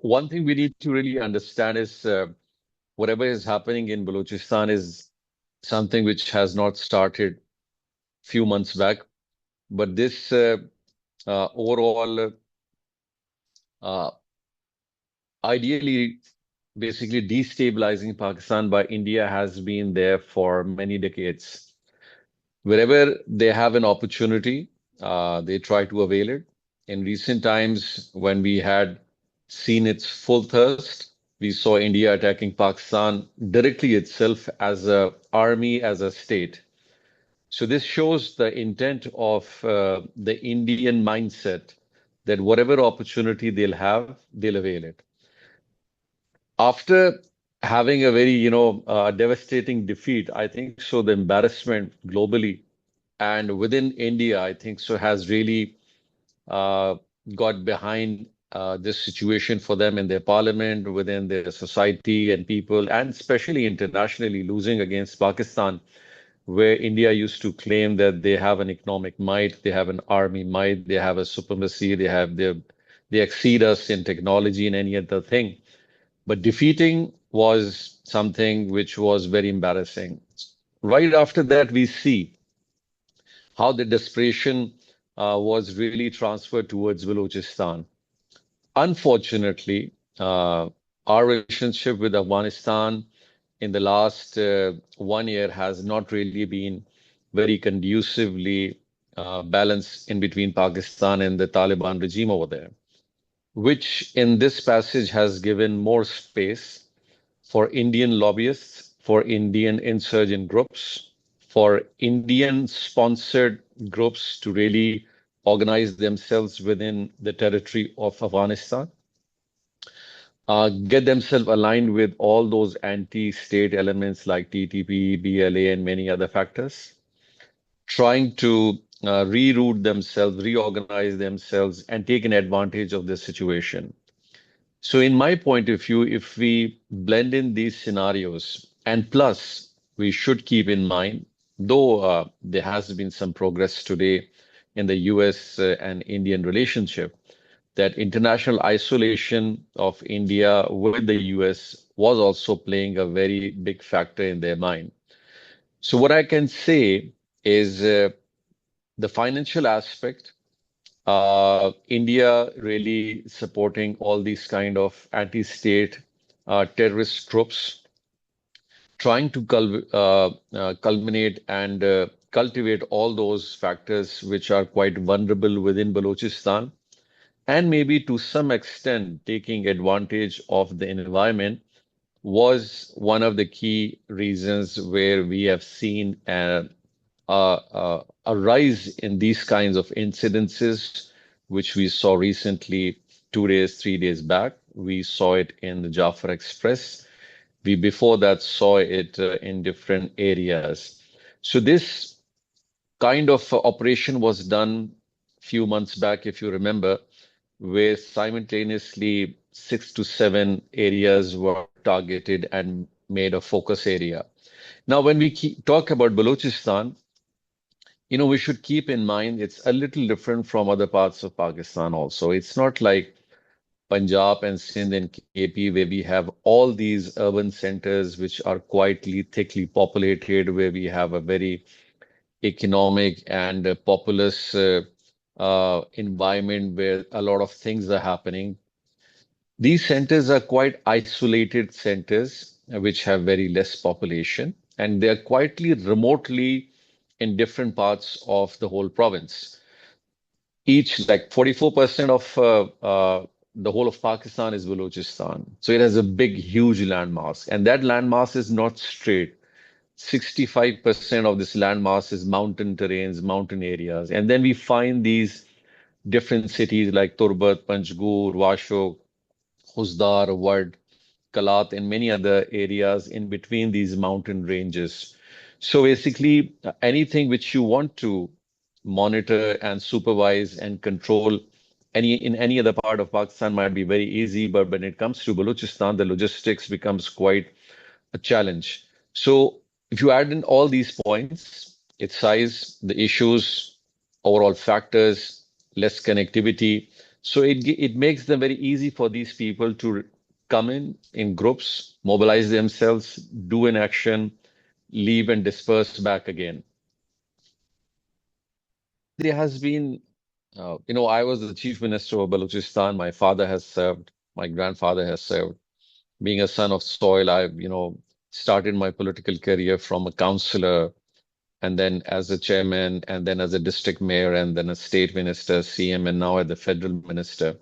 One thing we need to really understand is whatever is happening in Balochistan is something which has not started few months back, but this overall uh, ideally basically destabilizing Pakistan by India has been there for many decades. Wherever they have an opportunity, they try to avail it. In recent times, when we had seen its full thirst, we saw India attacking Pakistan directly itself as a army, as a state. So this shows the intent of the Indian mindset that whatever opportunity they'll have, they'll avail it. After having a very, devastating defeat, I think so the embarrassment globally and within India, I think so has really uh, got behind this situation for them in their parliament, within their society and people, and especially internationally losing against Pakistan, where India used to claim that they have an economic might, they have an army might, they have a supremacy, they exceed us in technology and any other thing. But defeating was something which was very embarrassing. Right after that, we see how the desperation was really transferred towards Balochistan. Unfortunately, our relationship with Afghanistan in the last 1 year has not really been very conducively balanced in between Pakistan and the Taliban regime over there, which in this passage has given more space for Indian lobbyists, for Indian insurgent groups, for Indian sponsored groups to really organize themselves within the territory of Afghanistan, get themselves aligned with all those anti-state elements like TTP, BLA, and many other factors, trying to reroute themselves, reorganize themselves, and take an advantage of this situation. So, in my point of view, if we blend in these scenarios, and plus, we should keep in mind, though there has been some progress today in the US and Indian relationship, that international isolation of India with the US was also playing a very big factor in their mind. So, what I can say is the financial aspect, India really supporting all these kind of anti-state terrorist groups, trying to culminate and cultivate all those factors which are quite vulnerable within Balochistan, and maybe to some extent taking advantage of the environment was one of the key reasons where we have seen a rise in these kinds of incidences, which we saw recently, 2 days, 3 days back. We saw it in the Jafar Express. We before that saw it in different areas. So this kind of operation was done few months back, if you remember, where simultaneously 6 to 7 areas were targeted and made a focus area. Now, when we talk about Balochistan, we should keep in mind it's a little different from other parts of Pakistan also. It's not like Punjab and Sindh and KP where we have all these urban centers which are quietly, thickly populated, where we have a very economic and populous environment where a lot of things are happening. These centers are quite isolated centers which have very less population, and they are quietly, remotely in different parts of the whole province. Each, like 44% of the whole of Pakistan is Balochistan. So it has a big, huge landmass, and that landmass is not straight. 65% of this landmass is mountain terrains, mountain areas. And then we find these different cities like Turbat, Panjgur, Washok, Khuzdar, Wad, Kalat, and many other areas in between these mountain ranges. So basically, anything which you want to monitor and supervise and control any other part of Pakistan might be very easy, but when it comes to Balochistan, the logistics becomes quite a challenge. So if you add in all these points, its size, the issues, overall factors, less connectivity. So it makes them very easy for these people to come in groups, mobilize themselves, do an action, leave and disperse back again. There has been, I was the chief minister of Balochistan. My father has served, my grandfather has served. Being a son of soil, I started my political career from a councillor and then as a chairman and then as a district mayor and then a state minister, CM, and now as the federal minister.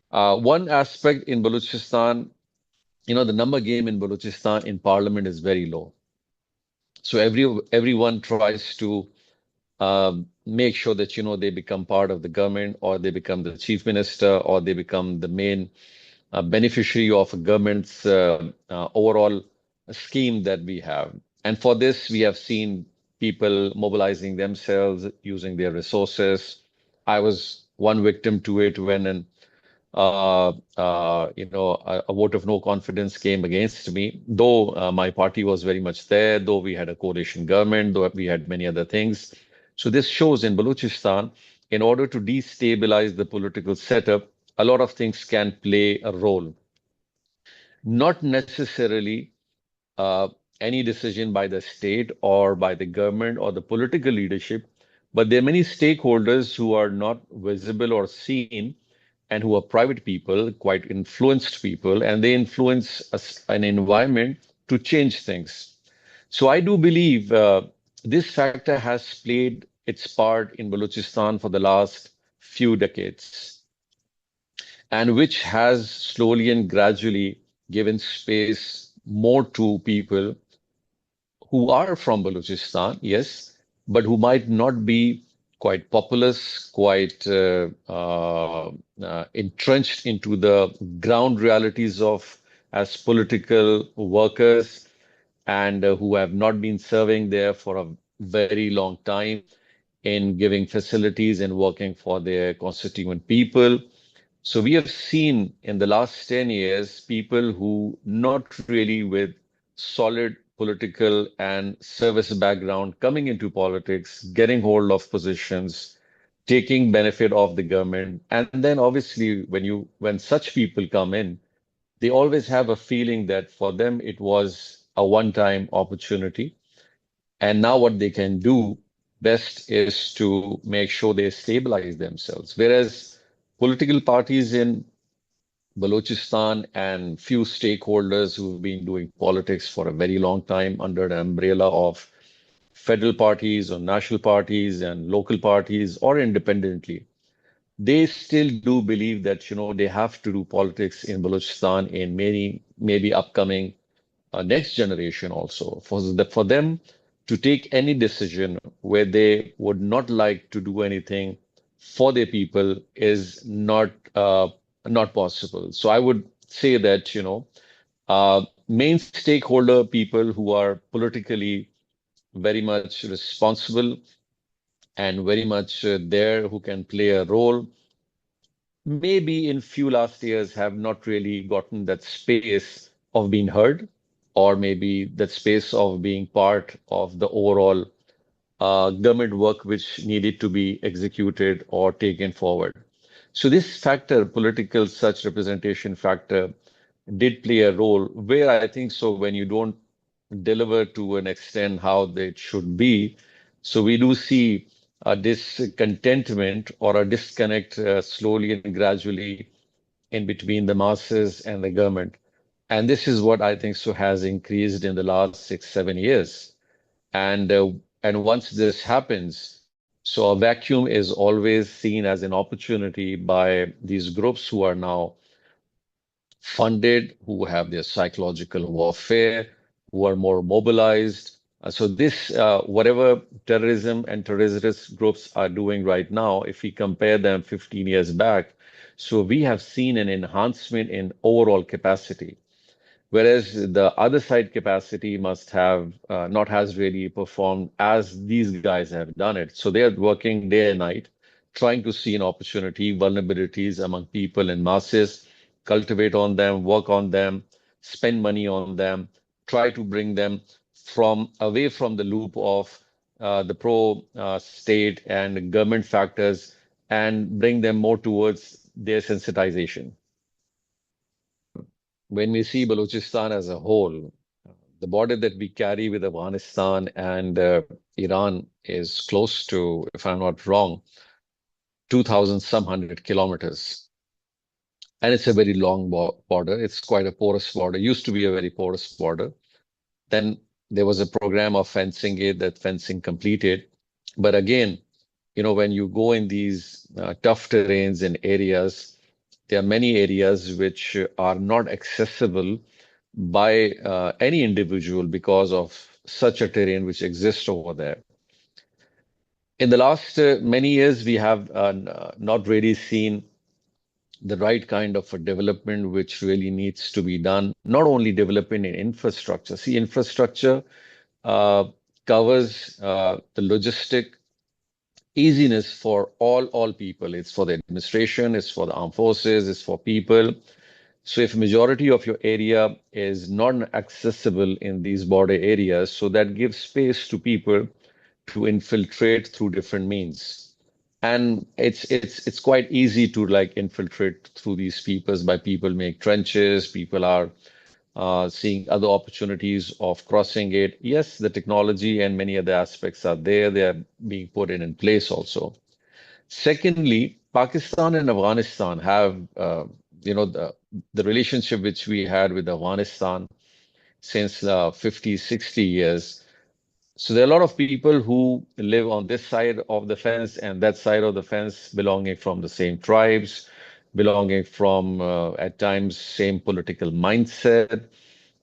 One aspect in Balochistan, the number game in Balochistan in parliament is very low. So everyone tries to make sure that they become part of the government or they become the chief minister or they become the main beneficiary of a government's overall scheme that we have. And for this, we have seen people mobilizing themselves, using their resources. I was one victim to it when a vote of no confidence came against me, though my party was very much there, though we had a coalition government, though we had many other things. So this shows in Balochistan, in order to destabilize the political setup, a lot of things can play a role. Not necessarily uh, any decision by the state or by the government or the political leadership, but there are many stakeholders who are not visible or seen and who are private people, quite influenced people, and they influence an environment to change things. So I do believe this factor has played its part in Balochistan for the last few decades, and which has slowly and gradually given space more to people who are from Balochistan, yes, but who might not be quite populous, quite entrenched into the ground realities of as political workers, and who have not been serving there for a very long time in giving facilities and working for their constituent people. So we have seen in the last 10 years people who not really with solid political and service background coming into politics, getting hold of positions, taking benefit of the government. And then obviously when such people come in, they always have a feeling that for them it was a one-time opportunity. And now what they can do best is to make sure they stabilize themselves. Whereas political parties in Balochistan and few stakeholders who've been doing politics for a very long time under the umbrella of federal parties or national parties and local parties or independently. They still do believe that, they have to do politics in Balochistan in many, maybe upcoming next generation also. For them to take any decision where they would not like to do anything for their people is not possible. So I would say that, main stakeholder people who are politically very much responsible and very much there who can play a role maybe in few last years have not really gotten that space of being heard, or maybe that space of being part of the overall government work which needed to be executed or taken forward. So this factor, political such representation factor, did play a role where I think so when you don't deliver to an extent how they should be. So we do see a discontentment or a disconnect slowly and gradually in between the masses and the government. And this is what I think so has increased in the last 6, 7 years. And and once this happens, so a vacuum is always seen as an opportunity by these groups who are now funded, who have their psychological warfare, who are more mobilized. So this, whatever terrorism and terrorist groups are doing right now, if we compare them 15 years back, so we have seen an enhancement in overall capacity. Whereas the other side capacity must have not has really performed as these guys have done it. So they are working day and night, trying to see an opportunity, vulnerabilities among people and masses, cultivate on them, work on them, spend money on them, try to bring them from away from the loop of the pro state and government factors and bring them more towards their sensitization. When we see Balochistan as a whole, the border that we carry with Afghanistan and Iran is close to, if I'm not wrong, 2,000 some hundred kilometers. And it's a very long border. It's quite a porous border. Used to be a very porous border. Then there was a program of fencing it, that fencing completed. But again, when you go in these tough terrains and areas, there are many areas which are not accessible by any individual because of such a terrain which exists over there. In the last many years, we have not really seen the right kind of a development which really needs to be done. Not only developing in infrastructure. See, infrastructure uh, covers the logistic easiness for all people. It's for the administration, it's for the armed forces, it's for people. So if majority of your area is not accessible in these border areas, so that gives space to people to infiltrate through different means. And it's quite easy to like infiltrate through these peoples by people make trenches, people are seeing other opportunities of crossing it. Yes, the technology and many other aspects are there. They are being put in place also. Secondly, Pakistan and Afghanistan have, the relationship which we had with Afghanistan since 50, 60 years. So there are a lot of people who live on this side of the fence and that side of the fence, belonging from the same tribes, belonging from, at times, same political mindset,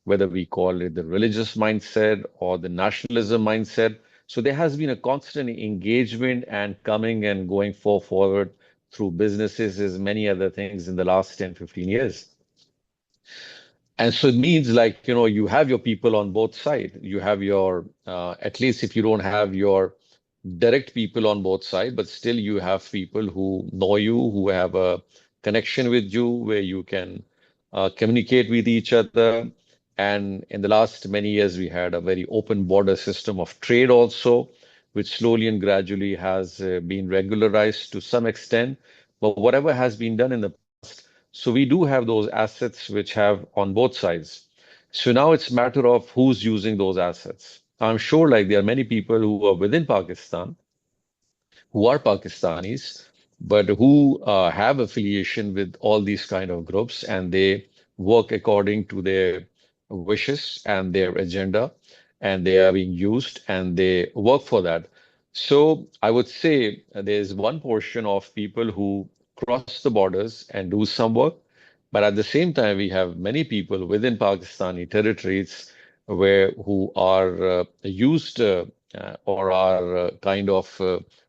whether we call it the religious mindset or the nationalism mindset. So there has been a constant engagement and coming and going forward through businesses, as many other things in the last 10, 15 years. And so it means like, you have your people on both sides. You have your, at least if you don't have your direct people on both sides, but still you have people who know you, who have a connection with you, where you can communicate with each other. And in the last many years, we had a very open border system of trade also, which slowly and gradually has been regularized to some extent. But whatever has been done in the past, so we do have those assets which have on both sides. So now it's a matter of who's using those assets. I'm sure like there are many people who are within Pakistan who are Pakistanis, but who have affiliation with all these kind of groups, and they work according to their wishes and their agenda, and they are being used and they work for that. So I would say there's one portion of people who cross the borders and do some work, but at the same time, we have many people within Pakistani territories where who are used or are kind of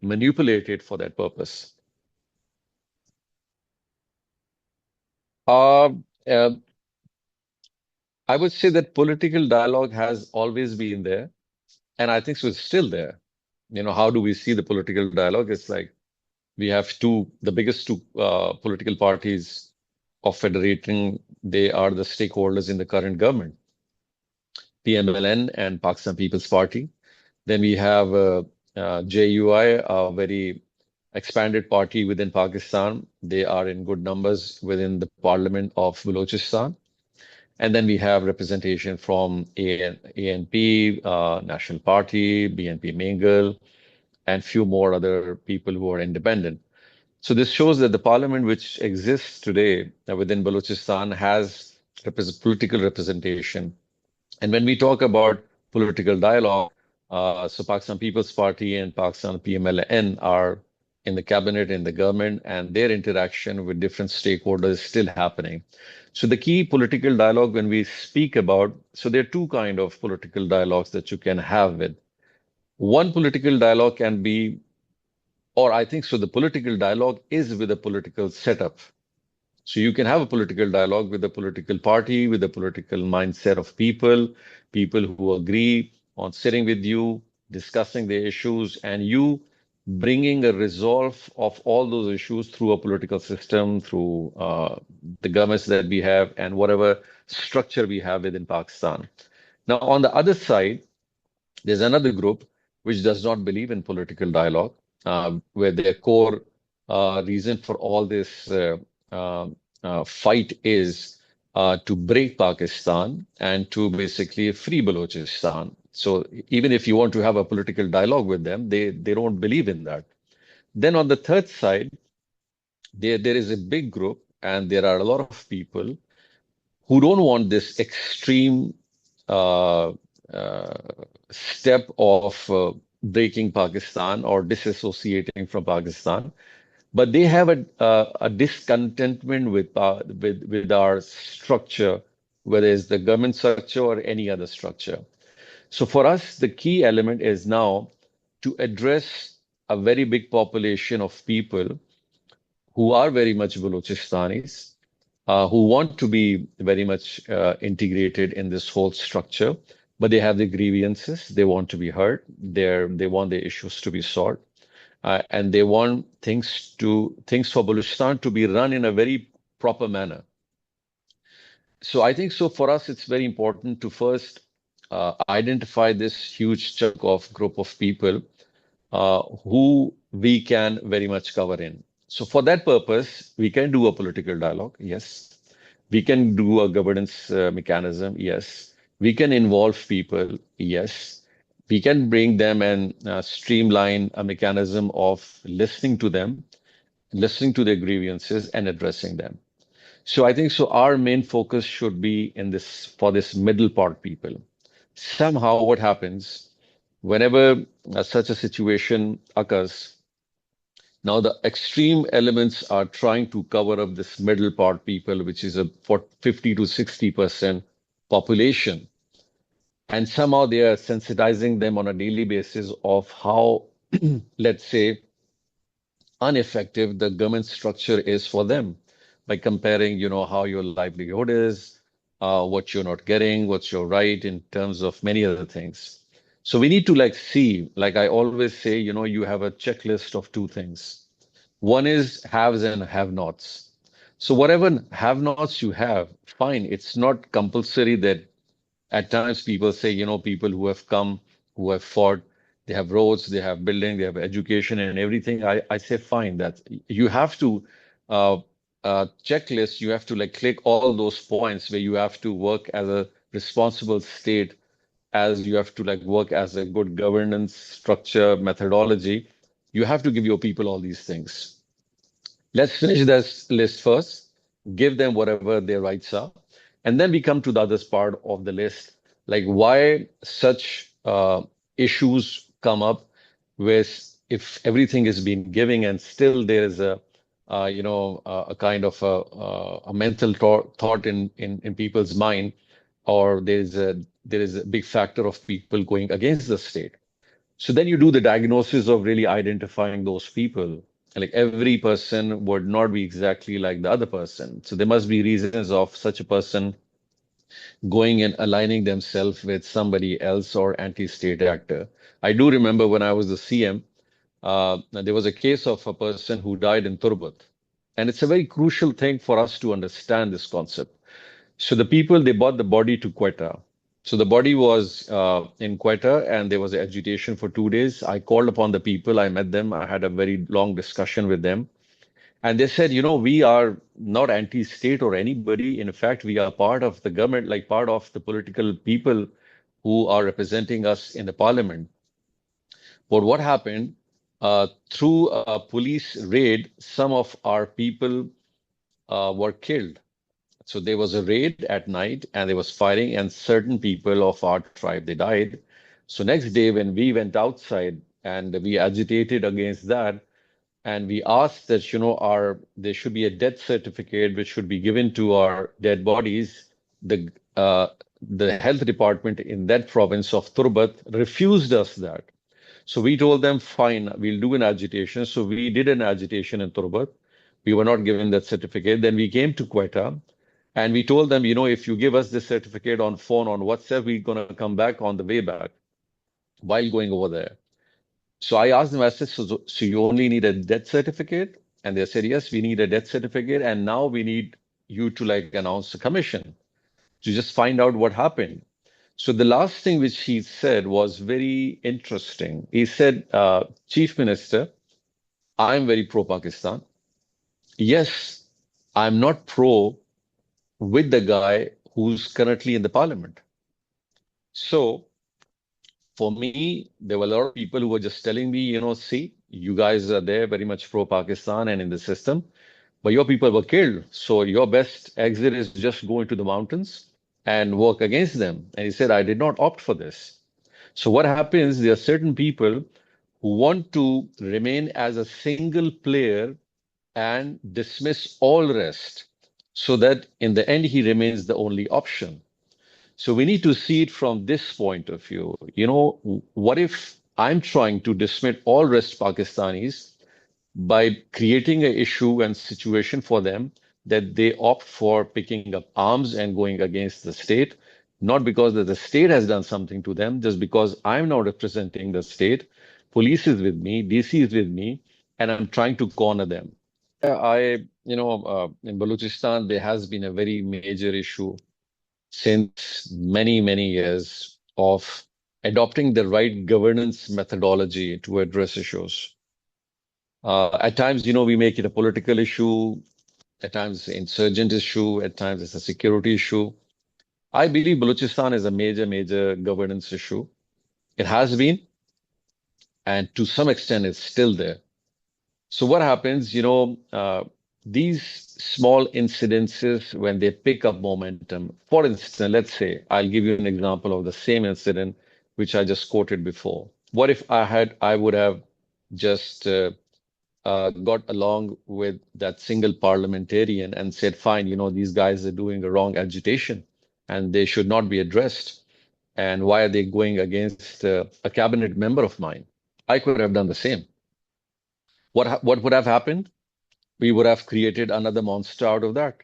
manipulated for that purpose. Uh, uh, I would say that political dialogue has always been there, and I think so it's still there. How do we see the political dialogue? It's like we have the biggest two political parties of federating. They are the stakeholders in the current government, PMLN and Pakistan People's Party. Then we have JUI, a very expanded party within Pakistan. They are in good numbers within the parliament of Balochistan. And then we have representation from ANP, National Party, BNP Mingle, and few more other people who are independent. So this shows that the parliament which exists today within Balochistan has political representation. And when we talk about political dialogue, so Pakistan People's Party and Pakistan PMLN are in the cabinet, in the government, and their interaction with different stakeholders is still happening. So the key political dialogue when we speak about, so there are two kind of political dialogues that you can have with. One political dialogue can be, or I think so, the political dialogue is with a political setup. So you can have a political dialogue with a political party, with a political mindset of people who agree on sitting with you, discussing the issues, and you bringing a resolve of all those issues through a political system, through the governments that we have, and whatever structure we have within Pakistan. Now, on the other side, there's another group which does not believe in political dialogue, where their core reason for all this fight is to break Pakistan and to basically free Balochistan. So even if you want to have a political dialogue with them, they don't believe in that. Then on the third side, there is a big group, and there are a lot of people who don't want this extreme uh, uh, step of breaking Pakistan or disassociating from Pakistan, but they have a discontentment with our structure, whether it's the government structure or any other structure. So for us, the key element is now to address a very big population of people who are very much Balochistanis, who want to be very much integrated in this whole structure, but they have the grievances. They want to be heard. They want their issues to be solved, and they want things for Balochistan to be run in a very proper manner. So I think so for us, it's very important to first identify this huge chunk of group of people who we can very much cover in. So for that purpose, we can do a political dialogue, yes. We can do a governance mechanism, yes. We can involve people, yes. We can bring them and streamline a mechanism of listening to them, listening to their grievances and addressing them. So I think so our main focus should be in this for this middle part people. Somehow what happens whenever such a situation occurs, now the extreme elements are trying to cover up this middle part people, which is a for 50 to 60% population. And somehow they are sensitizing them on a daily basis of how, let's say, ineffective the government structure is for them by comparing, how your livelihood is, what you're not getting, what's your right in terms of many other things. So we need to see, like I always say, you have a checklist of two things. One is haves and have-nots. So whatever have-nots you have, fine. It's not compulsory that at times people say, people who have come, who have fought, they have roads, they have building, they have education and everything. I say, fine, that you have to uh, checklist, you have to click all those points where you have to work as a responsible state, as you have to work as a good governance structure methodology. You have to give your people all these things. Let's finish this list first, give them whatever their rights are, and then we come to the other part of the list, like why such issues come up with if everything is being given and still there is a kind of a mental thought in people's mind, or there is a big factor of people going against the state. So then you do the diagnosis of really identifying those people. Like every person would not be exactly like the other person. So there must be reasons of such a person going and aligning themselves with somebody else or anti-state actor. I do remember when I was the CM, there was a case of a person who died in Turbat. And it's a very crucial thing for us to understand this concept. So the people, they brought the body to Quetta. So the body was in Quetta and there was agitation for 2 days. I called upon the people, I met them, I had a very long discussion with them. And they said, we are not anti-state or anybody. In fact, we are part of the government, like part of the political people who are representing us in the parliament. But what happened, through a police raid, some of our people were killed. So there was a raid at night and there was fighting and certain people of our tribe, they died. So next day when we went outside and we agitated against that and we asked that, there should be a death certificate which should be given to our dead bodies. The health department in that province of Turbat refused us that. So we told them, fine, we'll do an agitation. So we did an agitation in Turbat. We were not given that certificate. Then we came to Quetta and we told them, if you give us this certificate on phone, on WhatsApp, we're going to come back on the way back while going over there. So I asked them, I said, so you only need a death certificate? And they said, yes, we need a death certificate. And now we need you to announce a commission to just find out what happened. So the last thing which he said was very interesting. He said, Chief Minister, I'm very pro-Pakistan. Yes, I'm not pro with the guy who's currently in the parliament. So for me, there were a lot of people who were just telling me, see, you guys are there very much pro Pakistan and in the system, but your people were killed. So your best exit is just go into the mountains and work against them. And he said, I did not opt for this. So what happens, there are certain people who want to remain as a single player and dismiss all rest so that in the end he remains the only option. So we need to see it from this point of view. What if I'm trying to dismiss all rest Pakistanis by creating an issue and situation for them that they opt for picking up arms and going against the state, not because that the state has done something to them, just because I'm now representing the state, police is with me, DC is with me, and I'm trying to corner them. In Balochistan, there has been a very major issue since many, many years of adopting the right governance methodology to address issues. At times, we make it a political issue, at times, insurgent issue, at times, it's a security issue. I believe Balochistan is a major, major governance issue. It has been, and to some extent, it's still there. So what happens, these small incidences, when they pick up momentum, for instance, let's say, I'll give you an example of the same incident, which I just quoted before. What if I would have just got along with that single parliamentarian and said, fine, these guys are doing a wrong agitation and they should not be addressed. And why are they going against a cabinet member of mine? I could have done the same. What would have happened? We would have created another monster out of that.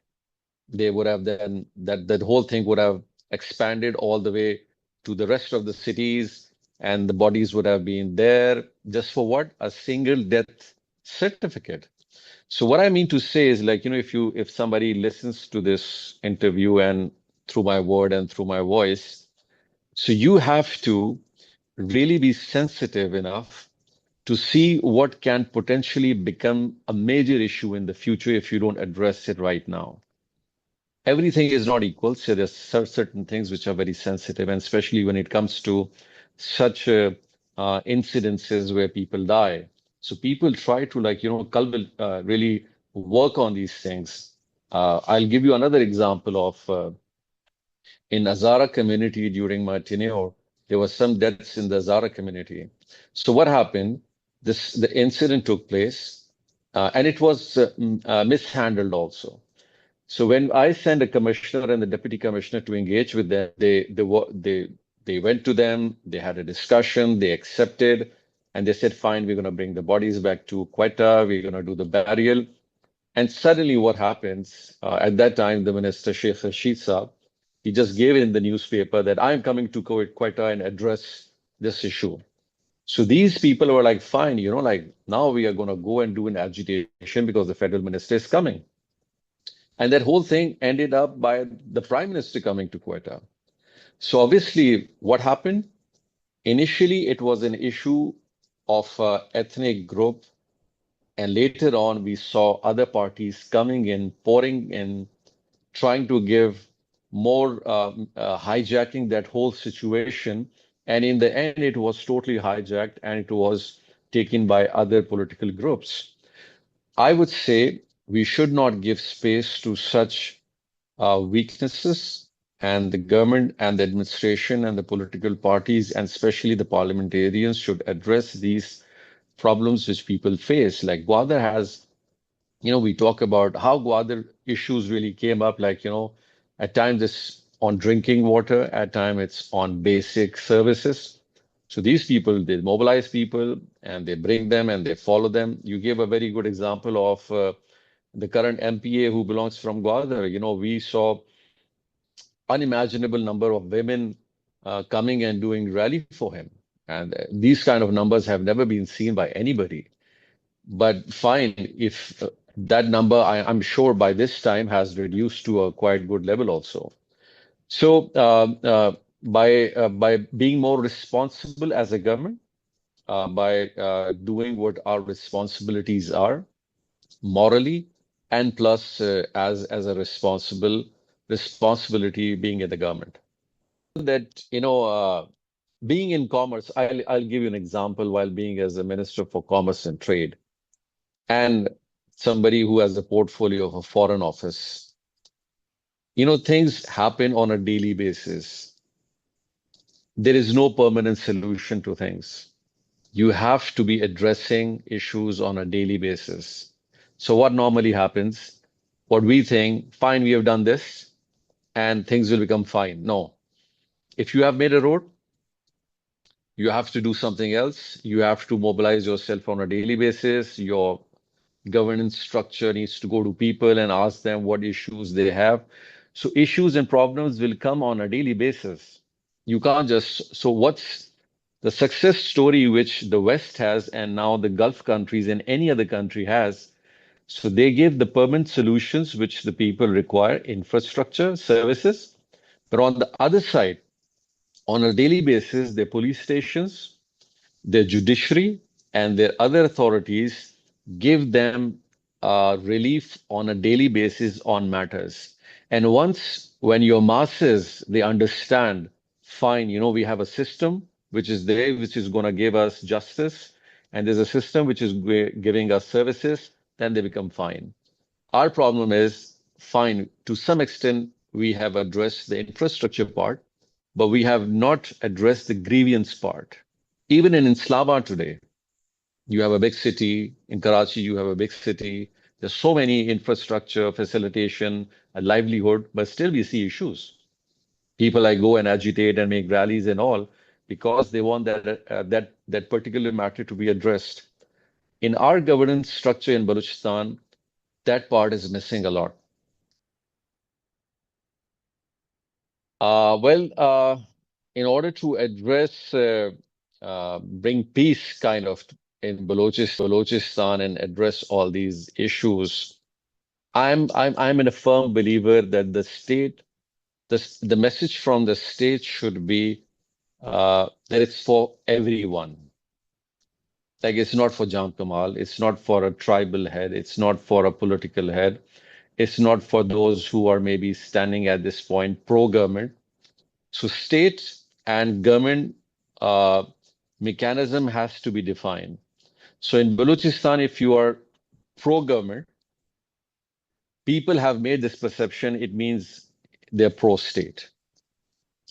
They would have then that whole thing would have expanded all the way to the rest of the cities, and the bodies would have been there just for what? A single death certificate. So what I mean to say is like, if somebody listens to this interview and through my word and through my voice, so you have to really be sensitive enough to see what can potentially become a major issue in the future if you don't address it right now. Everything is not equal. So there's certain things which are very sensitive, and especially when it comes to such incidences where people die. So people try to really work on these things. I'll give you another example of in Hazara community during my tenure, there were some deaths in the Hazara community. So what happened? The incident took place, and it was mishandled also. So when I sent a commissioner and the deputy commissioner to engage with them, they went to them, they had a discussion, they accepted, and they said, fine, we're going to bring the bodies back to Quetta, we're going to do the burial. And suddenly what happens, at that time, the minister, Sheikh Rashid Saab, he just gave it in the newspaper that I'm coming to Quetta and address this issue. So these people were like, fine, like now we are going to go and do an agitation because the federal minister is coming. And that whole thing ended up by the prime minister coming to Quetta. So obviously, what happened? Initially, it was an issue of ethnic group. And later on, we saw other parties coming in, pouring in, trying to give more hijacking that whole situation. And in the end, it was totally hijacked and it was taken by other political groups. I would say we should not give space to such weaknesses, and the government and the administration and the political parties, and especially the parliamentarians, should address these problems which people face. Like Gwadar has, we talk about how Gwadar issues really came up, like, at times it's on drinking water, at times it's on basic services. So these people, they mobilize people and they bring them and they follow them. You gave a very good example of the current MPA who belongs from Gwadar. We saw unimaginable number of women coming and doing rally for him. And these kind of numbers have never been seen by anybody. But fine, if that number, I'm sure by this time has reduced to a quite good level also. So by being more responsible as a government, by doing what our responsibilities are morally, and plus as a responsibility being in the government. That, being in commerce, I'll give you an example while being as a Minister for Commerce and Trade and somebody who has a portfolio of a foreign office. Things happen on a daily basis. There is no permanent solution to things. You have to be addressing issues on a daily basis. So what normally happens, what we think, fine, we have done this and things will become fine. No. If you have made a road, you have to do something else. You have to mobilize yourself on a daily basis. Your governance structure needs to go to people and ask them what issues they have. So issues and problems will come on a daily basis. You can't just, so what's the success story which the West has and now the Gulf countries and any other country has? So they give the permanent solutions which the people require, infrastructure, services. But on the other side, on a daily basis, their police stations, their judiciary, and their other authorities give them relief on a daily basis on matters. And once, when your masses, they understand, fine, we have a system which is there, which is going to give us justice, and there's a system which is giving us services, then they become fine. Our problem is, fine, to some extent, we have addressed the infrastructure part, but we have not addressed the grievance part. Even in Islamabad today, you have a big city. In Karachi, you have a big city. There's so many infrastructure, facilitation, a livelihood, but still we see issues. People like go and agitate and make rallies and all because they want that particular matter to be addressed. In our governance structure in Balochistan, that part is missing a lot. Well, in order to address, bring peace kind of in Balochistan and address all these issues, I'm in a firm believer that the state, the message from the state should be that it's for everyone. Like it's not for Jam Kamal, it's not for a tribal head, it's not for a political head, it's not for those who are maybe standing at this point pro-government. So state and government mechanism has to be defined. So in Balochistan, if you are pro-government, people have made this perception, it means they're pro-state.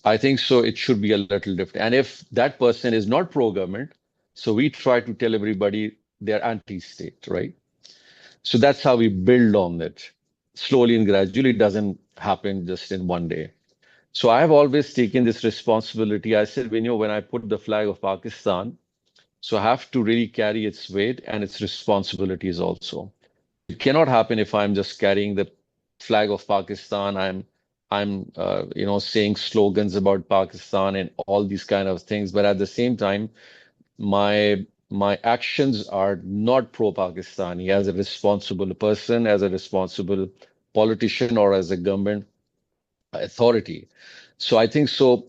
I think so it should be a little different. And if that person is not pro-government, so we try to tell everybody they're anti-state, right? So that's how we build on it. Slowly and gradually, it doesn't happen just in one day. So I have always taken this responsibility. I said, when I put the flag of Pakistan, so I have to really carry its weight and its responsibilities also. It cannot happen if I'm just carrying the flag of Pakistan. I'm saying slogans about Pakistan and all these kind of things. But at the same time, my actions are not pro-Pakistani as a responsible person, as a responsible politician, or as a government authority. So I think so.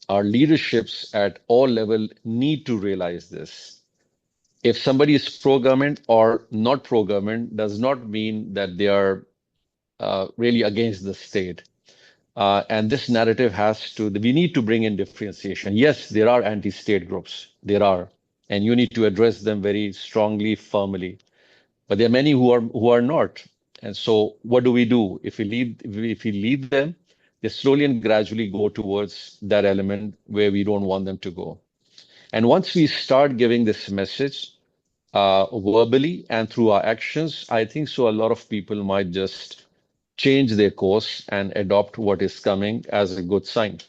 Our leaderships at all level need to realize this. If somebody is pro-government or not pro-government, does not mean that they are really against the state. And this narrative we need to bring in differentiation. Yes, there are anti-state groups. There are, and you need to address them very strongly, firmly. But there are many who are not. And so what do we do? If we lead them, they slowly and gradually go towards that element where we don't want them to go. And once we start giving this message verbally and through our actions, I think so a lot of people might just change their course and adopt what is coming as a good sign.